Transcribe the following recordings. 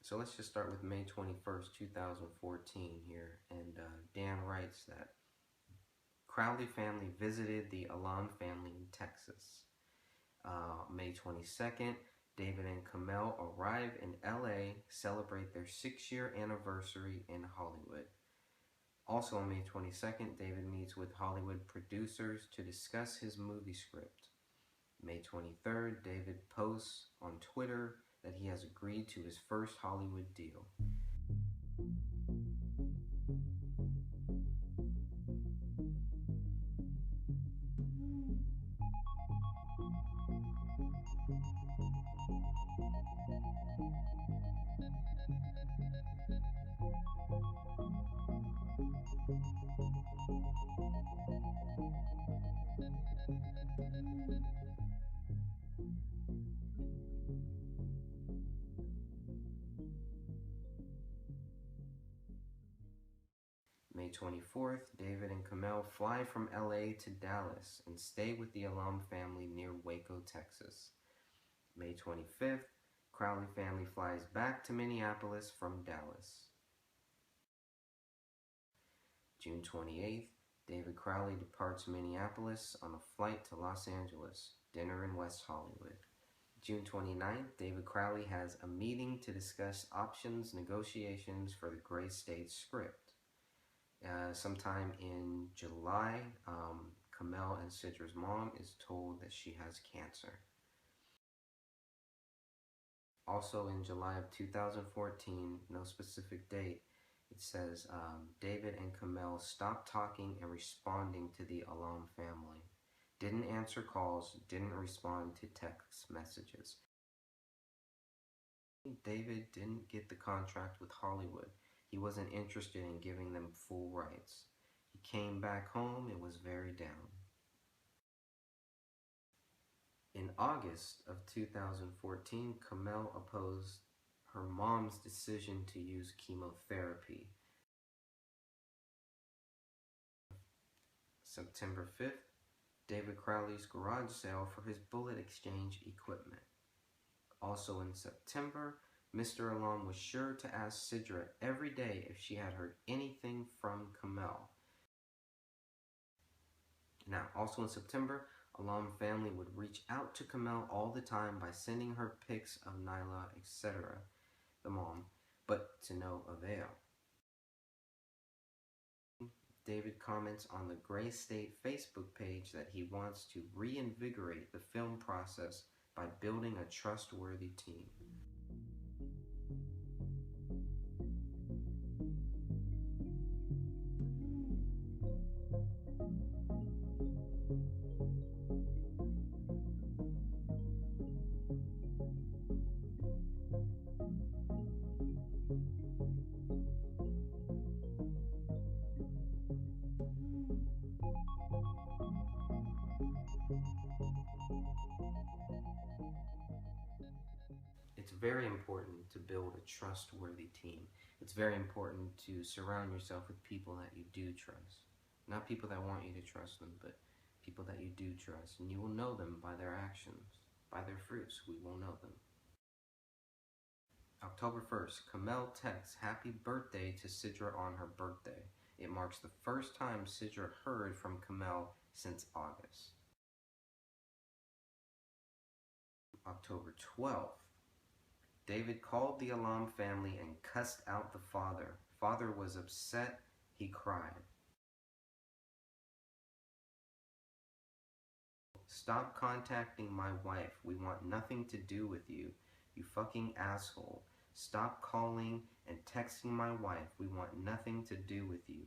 So let's just start with May 21st, 2014 here. And Dan writes that Crowley family visited the Alam family in Texas. May 22nd, David and KOMEL arrive in LA, celebrate their 6-year anniversary in Hollywood. Also on May 22nd, David meets with Hollywood producers to discuss his movie script. May 23rd, David posts on Twitter that he has agreed to his first Hollywood deal. May 24th, David and KOMEL fly from LA to Dallas and stay with the Alam family near Waco, Texas. May 25th, Crowley family flies back to Minneapolis from Dallas. June 28th, David Crowley departs Minneapolis on a flight to Los Angeles, dinner in West Hollywood. June 29th, David Crowley has a meeting to discuss options negotiations for the Gray State script. Sometime in July, KOMEL and Sidra's mom is told that she has cancer. Also in July of 2014, no specific date, it says David and KOMEL stopped talking and responding to the Alam family. Didn't answer calls, didn't respond to text messages. David didn't get the contract with Hollywood. He wasn't interested in giving them full rights. He came back home and was very down. In August of 2014, KOMEL opposed her mom's decision to use chemotherapy. September 5th, David Crowley's garage sale for his bullet exchange equipment. Also in September, Mr. Alam was sure to ask Sidra every day if she had heard anything from KOMEL. Now, also in September, Alam family would reach out to KOMEL all the time by sending her pics of Nyla, etc., the mom, but to no avail. David comments on the Gray State Facebook page that he wants to reinvigorate the film process by building a trustworthy team. It's very important to build a trustworthy team. It's very important to surround yourself with people that you do trust. Not people that want you to trust them, but people that you do trust. And you will know them by their actions, by their fruits. We will know them. October 1st, KOMEL texts happy birthday to Sidra on her birthday. It marks the first time Sidra heard from KOMEL since August. October 12th, David called the Alam family and cussed out the father. Father was upset. He cried. Stop contacting my wife. We want nothing to do with you. You fucking asshole. Stop calling and texting my wife. We want nothing to do with you.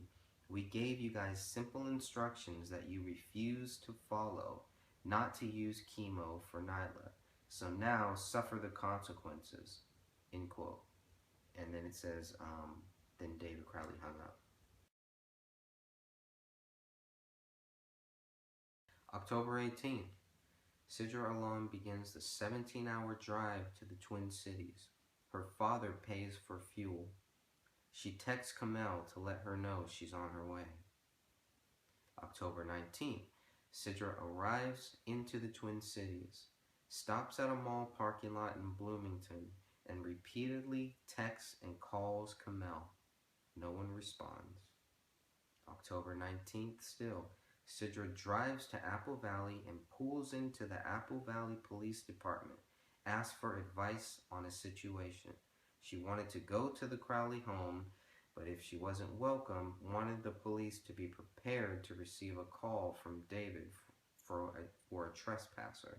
We gave you guys simple instructions that you refused to follow, not to use chemo for Nyla. So now suffer the consequences, end quote. And then it says, then David Crowley hung up. October 18th, Sidra Alam begins the 17-hour drive to the Twin Cities. Her father pays for fuel. She texts Kamel to let her know she's on her way. October 19th, Sidra arrives into the Twin Cities, stops at a mall parking lot in Bloomington, and repeatedly texts and calls Kamel. No one responds. October 19th still, Sidra drives to Apple Valley and pulls into the Apple Valley Police Department, asks for advice on a situation. She wanted to go to the Crowley home, but if she wasn't welcome, wanted the police to be prepared to receive a call from David for a trespasser.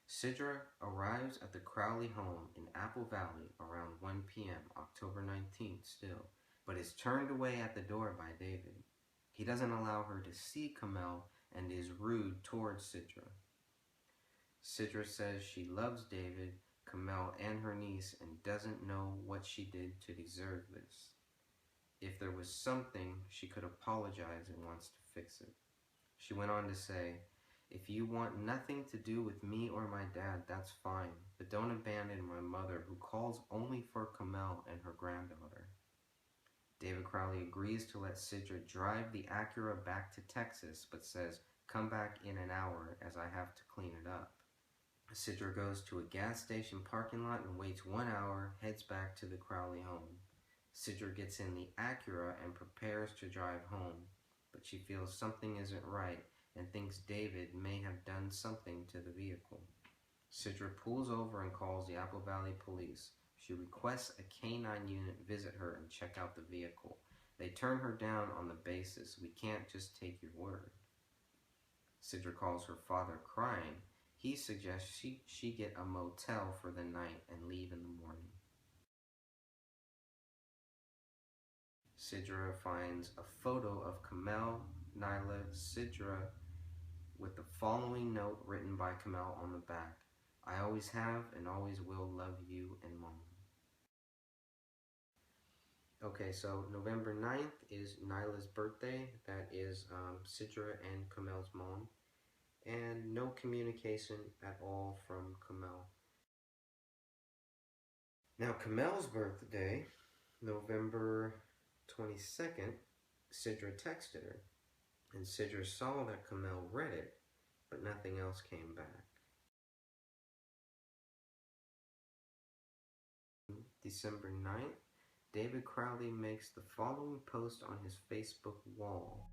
Sidra arrives at the Crowley home in Apple Valley around 1 p.m., October 19th still, but is turned away at the door by David. He doesn't allow her to see Kamel and is rude towards Sidra. Sidra says she loves David, Kamel, and her niece and doesn't know what she did to deserve this. If there was something, she could apologize and wants to fix it. She went on to say, "If you want nothing to do with me or my dad, that's fine, but don't abandon my mother who calls only for Kamel and her granddaughter." David Crowley agrees to let Sidra drive the Acura back to Texas, but says, "Come back in an hour as I have to clean it up." Sidra goes to a gas station parking lot and waits 1 hour, heads back to the Crowley home. Sidra gets in the Acura and prepares to drive home, but she feels something isn't right and thinks David may have done something to the vehicle. Sidra pulls over and calls the Apple Valley police. She requests a K-9 unit visit her and check out the vehicle. They turn her down on the basis, "We can't just take your word." Sidra calls her father crying. He suggests she get a motel for the night and leave in the morning. Sidra finds a photo of Kamel, Nyla, Sidra with the following note written by Kamel on the back: "I always have and always will love you and Mom." Okay, so November 9th is Nyla's birthday. That is Sidra and Kamel's mom. And no communication at all from Kamel. Now, Kamel's birthday, November 22nd, Sidra texted her. And Sidra saw that Kamel read it, but nothing else came back. December 9th, David Crowley makes the following post on his Facebook wall.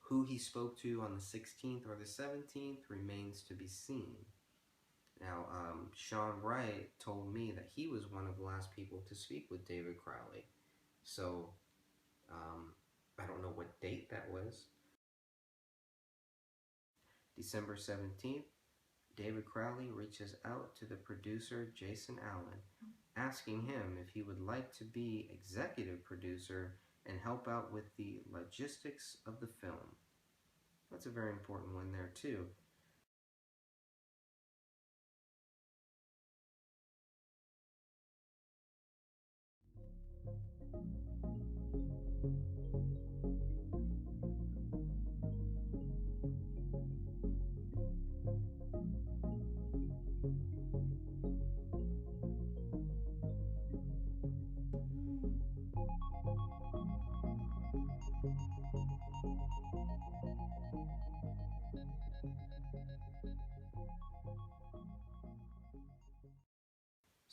Who he spoke to on the 16th or the 17th remains to be seen. Now, Sean Wright told me that he was one of the last people to speak with David Crowley. So, I don't know what date that was. December 17th, David Crowley reaches out to the producer Jason Allen, asking him if he would like to be executive producer and help out with the logistics of the film. That's a very important one there too.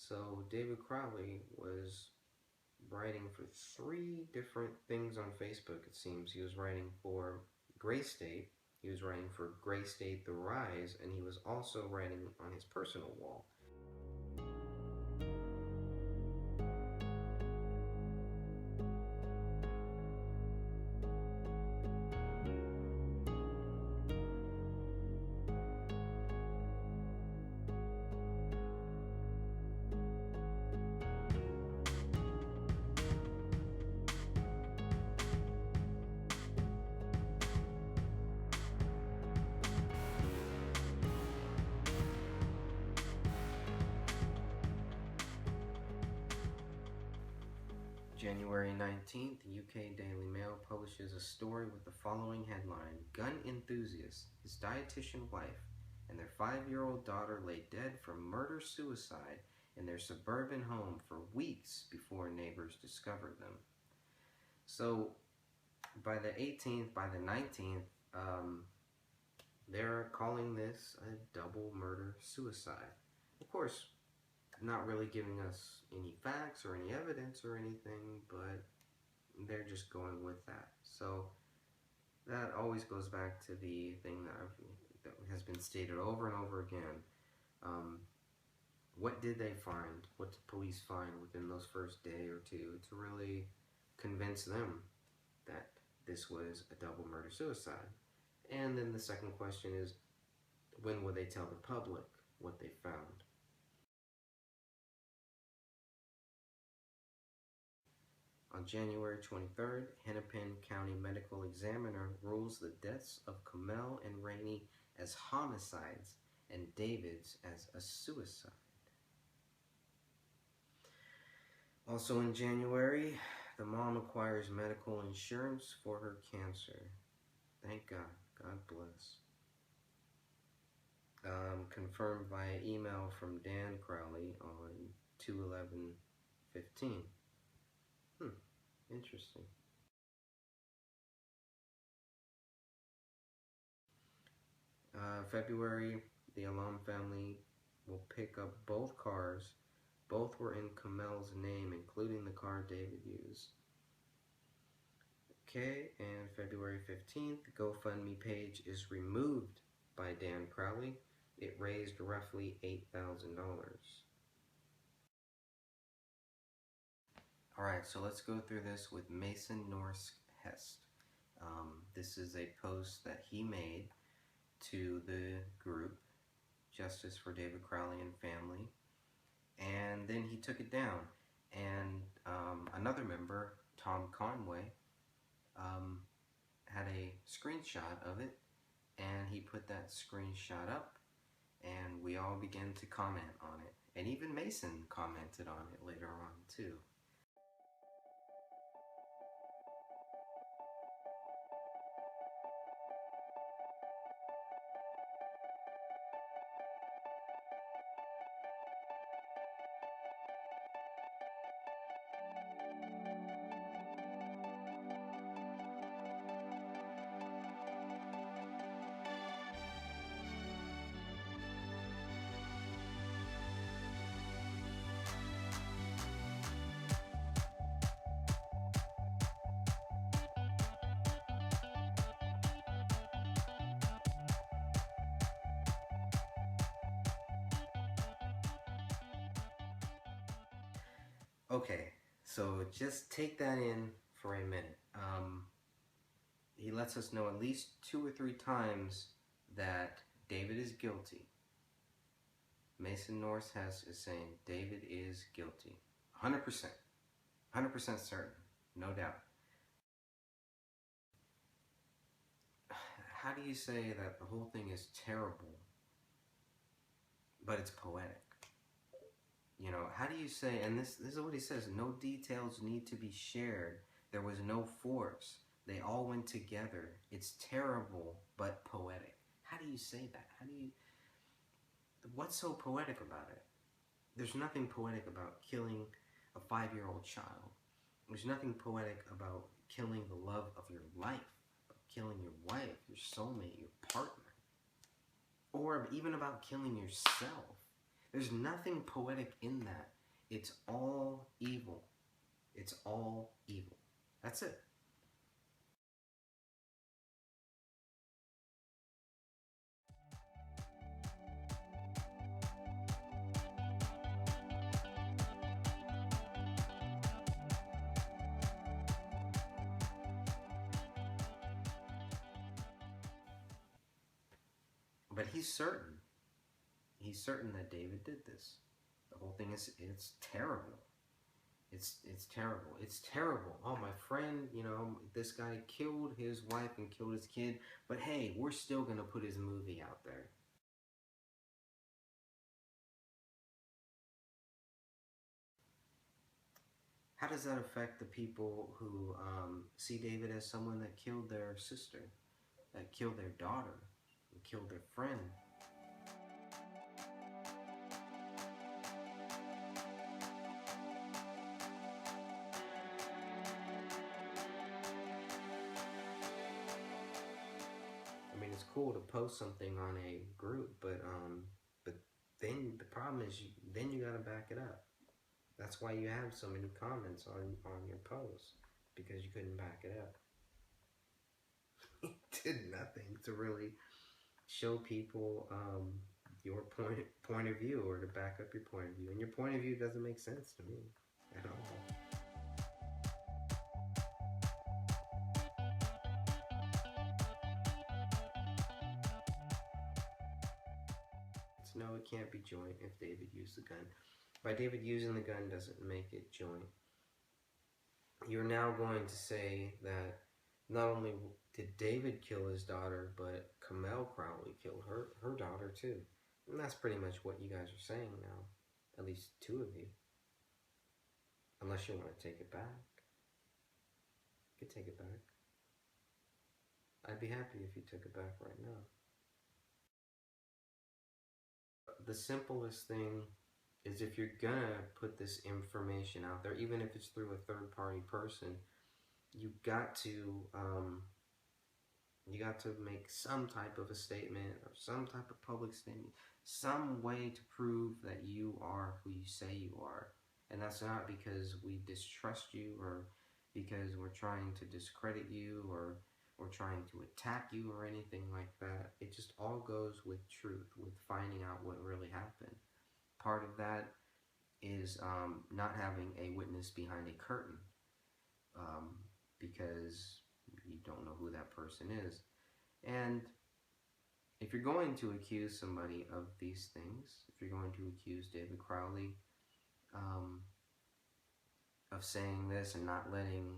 So David Crowley was writing for 3 different things on Facebook, it seems. He was writing for Gray State, he was writing for Gray State The Rise, and he was also writing on his personal wall. January 19th, the UK Daily Mail publishes a story with the following headline: Gun enthusiast, his dietitian wife, and their 5-year-old daughter lay dead from murder-suicide in their suburban home for weeks before neighbors discovered them. So by the 18th, by the 19th, they're calling this a double murder-suicide. Of course, not really giving us any facts or any evidence or anything, but they're just going with that. So that always goes back to the thing that has been stated over and over again. What did they find? What did police find within those first day or two to really convince them that this was a double murder-suicide? And then the second question is, when will they tell the public what they found? On January 23rd, Hennepin County Medical Examiner rules the deaths of KOMEL and Rainey as homicides and David's as a suicide. Also in January, the mom acquires medical insurance for her cancer. Thank God. God bless. Confirmed via email from Dan Crowley on 2/11/15. Interesting. February, the Alam family will pick up both cars. Both were in KOMEL'S name, including the car David used. Okay, and February 15th, the GoFundMe page is removed by Dan Crowley. It raised roughly $8,000. Alright, so let's go through this with Mason NORSK HEST. This is a post that he made to the group, Justice for David Crowley and Family, and then he took it down. And another member, Tom Conway, had a screenshot of it, and he put that screenshot up, and we all began to comment on it. And even Mason commented on it later on, too. Okay, so just take that in for a minute. He lets us know at least 2 or 3 times that David is guilty. Mason NORSK HEST is saying David is guilty. 100%. 100% certain. No doubt. How do you say that the whole thing is terrible, but it's poetic? You know, how do you say, and this is what he says, no details need to be shared. There was no force. They all went together. It's terrible, but poetic. How do you say that? What's so poetic about it? There's nothing poetic about killing a 5-year-old child. There's nothing poetic about killing the love of your life, about killing your wife, your soulmate, your partner, or even about killing yourself. There's nothing poetic in that. It's all evil. It's all evil. That's it. But he's certain. He's certain that David did this. The whole thing is, it's terrible. It's terrible. It's terrible. Oh, my friend, this guy killed his wife and killed his kid, but hey, we're still gonna put his movie out there. How does that affect the people who see David as someone that killed their sister, that killed their daughter, and killed their friend? I mean, it's cool to post something on a group, but then the problem is, then you gotta back it up. That's why you have so many comments on your post, because you couldn't back it up. It did nothing to really show people your point of view, or to back up your point of view, and your point of view doesn't make sense to me at all. No, it can't be joint if David used the gun. By David using the gun doesn't make it joint. You're now going to say that not only did David kill his daughter, but Kamel Crowley killed her daughter too. And that's pretty much what you guys are saying now. At least two of you. Unless you want to take it back. You could take it back. I'd be happy if you took it back right now. The simplest thing is, if you're gonna put this information out there, even if it's through a third-party person, you got to make some type of a statement, or some type of public statement, some way to prove that you are who you say you are. And that's not because we distrust you, or because we're trying to discredit you, or we're trying to attack you, or anything like that. It just all goes with truth, with finding out what really happened. Part of that is not having a witness behind a curtain, because you don't know who that person is. And if you're going to accuse somebody of these things, if you're going to accuse David Crowley of saying this and not letting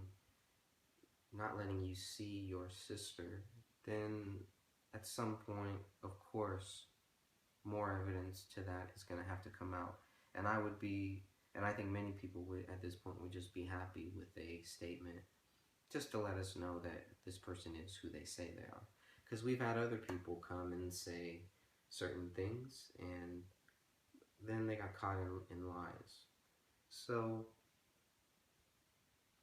you see your sister, then at some point, of course, more evidence to that is going to have to come out. And I think many people would, at this point, would just be happy with a statement, just to let us know that this person is who they say they are. Because we've had other people come and say certain things, and then they got caught in lies. So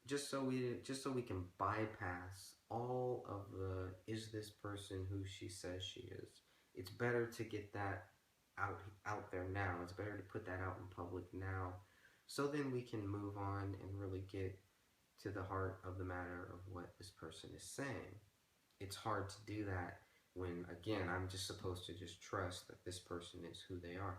just so we can bypass all of the, is this person who she says she is, it's better to get that out there now. It's better to put that out in public now, so then we can move on and really get to the heart of the matter of what this person is saying. It's hard to do that when, again, I'm just supposed to just trust that this person is who they are.